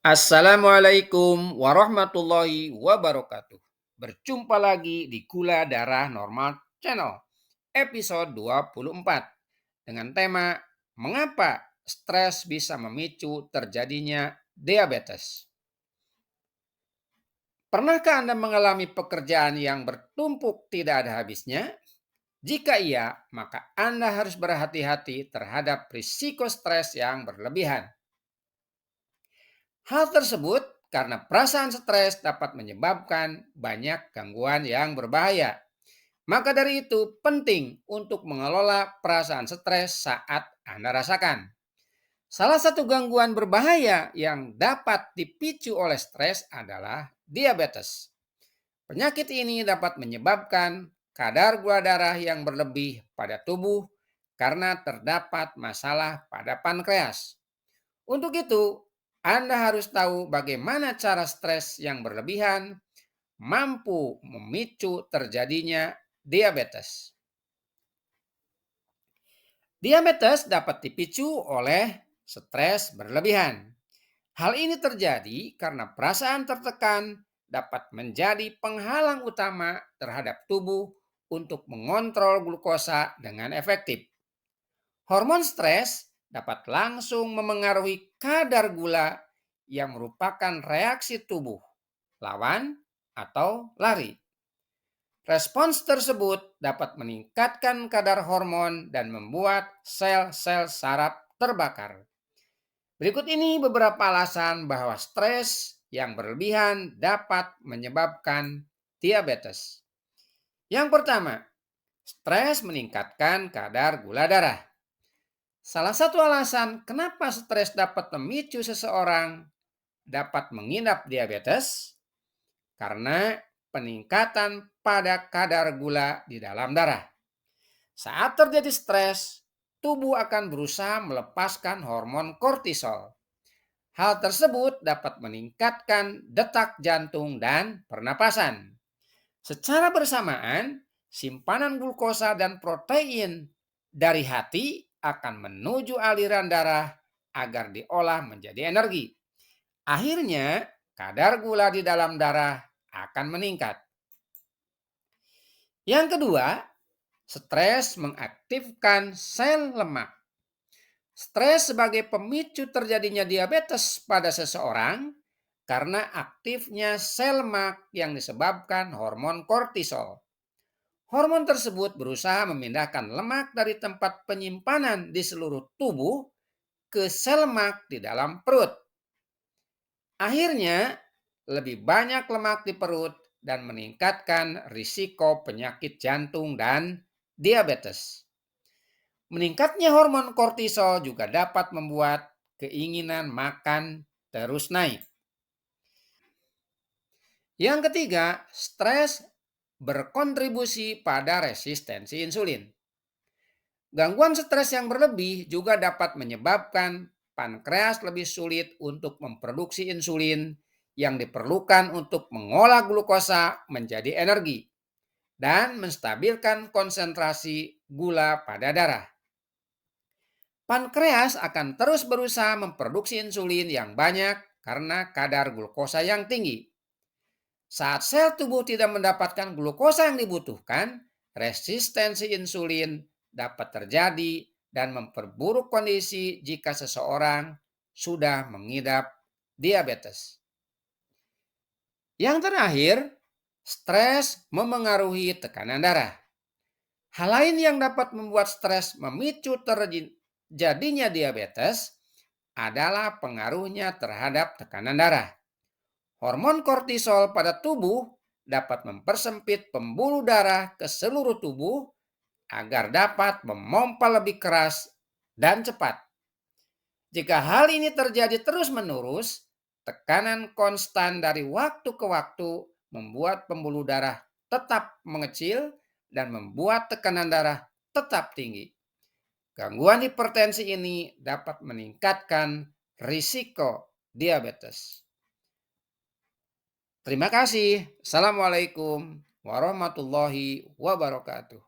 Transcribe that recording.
Assalamualaikum warahmatullahi wabarakatuh. Berjumpa lagi di Gula Darah Normal Channel, episode 24, dengan tema Mengapa Stres Bisa Memicu Terjadinya Diabetes. Pernahkah Anda mengalami pekerjaan yang bertumpuk tidak ada habisnya? Jika iya, maka Anda harus berhati-hati terhadap risiko stres yang berlebihan. Hal tersebut karena perasaan stres dapat menyebabkan banyak gangguan yang berbahaya. Maka dari itu penting untuk mengelola perasaan stres saat Anda rasakan. Salah satu gangguan berbahaya yang dapat dipicu oleh stres adalah diabetes. Penyakit ini dapat menyebabkan kadar gula darah yang berlebih pada tubuh karena terdapat masalah pada pankreas. Untuk itu, Anda harus tahu bagaimana cara stres yang berlebihan mampu memicu terjadinya diabetes. Diabetes dapat dipicu oleh stres berlebihan. Hal ini terjadi karena perasaan tertekan dapat menjadi penghalang utama terhadap tubuh untuk mengontrol glukosa dengan efektif. Hormon stres dapat langsung memengaruhi kadar gula yang merupakan reaksi tubuh, lawan atau lari. Respons tersebut dapat meningkatkan kadar hormon dan membuat sel-sel saraf terbakar. Berikut ini beberapa alasan bahwa stres yang berlebihan dapat menyebabkan diabetes. Yang pertama, stres meningkatkan kadar gula darah. Salah satu alasan kenapa stres dapat memicu seseorang dapat mengidap diabetes karena peningkatan pada kadar gula di dalam darah. Saat terjadi stres, tubuh akan berusaha melepaskan hormon kortisol. Hal tersebut dapat meningkatkan detak jantung dan pernapasan. Secara bersamaan, simpanan glukosa dan protein dari hati akan menuju aliran darah agar diolah menjadi energi. Akhirnya, kadar gula di dalam darah akan meningkat. Yang kedua, stres mengaktifkan sel lemak. Stres sebagai pemicu terjadinya diabetes pada seseorang karena aktifnya sel lemak yang disebabkan hormon kortisol. Hormon tersebut berusaha memindahkan lemak dari tempat penyimpanan di seluruh tubuh ke sel lemak di dalam perut. Akhirnya, lebih banyak lemak di perut dan meningkatkan risiko penyakit jantung dan diabetes. Meningkatnya hormon kortisol juga dapat membuat keinginan makan terus naik. Yang ketiga, stres berkontribusi pada resistensi insulin. Gangguan stres yang berlebih juga dapat menyebabkan pankreas lebih sulit untuk memproduksi insulin yang diperlukan untuk mengolah glukosa menjadi energi dan menstabilkan konsentrasi gula pada darah. Pankreas akan terus berusaha memproduksi insulin yang banyak karena kadar glukosa yang tinggi. Saat sel tubuh tidak mendapatkan glukosa yang dibutuhkan, resistensi insulin dapat terjadi dan memperburuk kondisi jika seseorang sudah mengidap diabetes. Yang terakhir, stres memengaruhi tekanan darah. Hal lain yang dapat membuat stres memicu terjadinya diabetes adalah pengaruhnya terhadap tekanan darah. Hormon kortisol pada tubuh dapat mempersempit pembuluh darah ke seluruh tubuh agar dapat memompa lebih keras dan cepat. Jika hal ini terjadi terus-menerus, tekanan konstan dari waktu ke waktu membuat pembuluh darah tetap mengecil dan membuat tekanan darah tetap tinggi. Gangguan hipertensi ini dapat meningkatkan risiko diabetes. Terima kasih. Assalamualaikum warahmatullahi wabarakatuh.